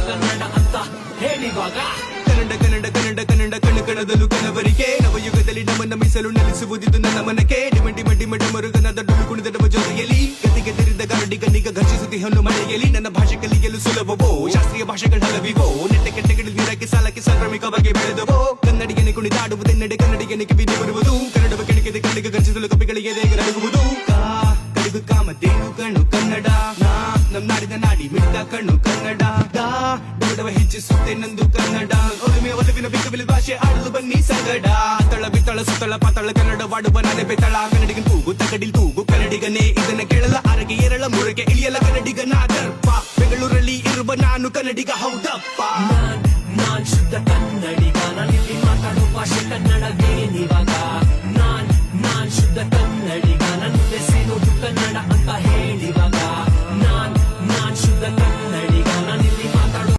ಕನ್ನಡ ಅಂತ ಹೇಳಿವಾಗ ಕನ್ನಡ ಕನ್ನಡ ಕನ್ನಡ ಕನ್ನಡ ಕಣಕಣದಲ್ಲೂ ಕನವರಿಗೆ ನವಯುಗದಲ್ಲಿ ನಮ್ಮನ್ನ ಮೀಸಲು ನೆಲೆಸುವುದಿದ್ದು ನನ್ನ ಮನಕ್ಕೆ ಡಿಮಂಡಿ ಮಡ್ಡಿ ಮಡ್ಡಿ ಮರುಗನದ ಡೊಳ್ಳು ಕುಣಿದ ನಮ್ಮ ಜೊತೆಯಲ್ಲಿ ಗತಿಗೆ ತೆರೆದ ಕನ್ನಡಿಗನಿಗ ಘರ್ಷಿಸುತ್ತಿಹನ್ನು ಮಳೆಯಲ್ಲಿ ನನ್ನ ಭಾಷೆ ಕಲಿಯಲು ಸುಲಭವೋ ಶಾಸ್ತ್ರೀಯ ಭಾಷೆಗಳ ಹಲವಿವೋ ನೆಟ್ಟ ಕೆಟ್ಟಗಳು ನೀರಕ್ಕೆ ಸಾಲಕ್ಕೆ ಸಾಂಕ್ರಾಮಿಕವಾಗಿ ಬೆಳೆದವೋ ಕನ್ನಡಿಗನೆ ಕುಣಿದಾಡುವುದೆನ್ನೆಡೆ ಕನ್ನಡಿಗನೆ ಕಿವಿದೆ ಬರುವುದು ಕನ್ನಡವ ಕೆಣಕಿದೆ ಕಣ್ಣಿಗೆ ಘರ್ಷಿಸಲು ಕಪಿಗಳಿಗೆ ದೇಗರಾಗುವುದು ಕಲಿಗು ಕಾಮಧೇನು ಕಣ್ಣು ಕನ್ನಡ ನಮ್ ನಾಡಿನ ನಾಡಿ ಮಿಡಿದ ಕಣ್ಣು ಕನ್ನಡ ಡಬಡವ ಹೆಚ್ಚಿಸುತ್ತೆ ನಂದು ಕನ್ನಡ ಒಲುಮೆ ಒಲವಿನ ಬಿಕ್ಕವಿಲು ಭಾಷೆ ಆಡಲು ಬನ್ನಿ ಸಂಗಡ ತಳ ಬಿತ್ತಳ ಸುತ್ತಳ ಪಾತಳ ಕನ್ನಡ ವಾಡುವ ನಾನೆ ಬೆತ್ತಳ ಕನ್ನಡಿಗನ್ ತೂಗು ತಗಡಿಲ್ ತೂಗು ಕನ್ನಡಿಗನೇ ಇದನ್ನ ಕೇಳಲ್ಲ ಆರಗೆ ಏರಳ ಮೂರಗೆ ಇಳಿಯಲ್ಲ ಕನ್ನಡಿಗನ ದರ್ಪ ಬೆಂಗಳೂರಲ್ಲಿ ಇರುವ ನಾನು ಕನ್ನಡಿಗ ಹೌದಪ್ಪ ನಾನ್ ಶುದ್ಧ ಕನ್ನಡಿಗ ನಾನಿಲ್ಲಿ ಮಾತಾಡೋ ಭಾಷೆ ಕನ್ನಡವೇನಿವಾಗ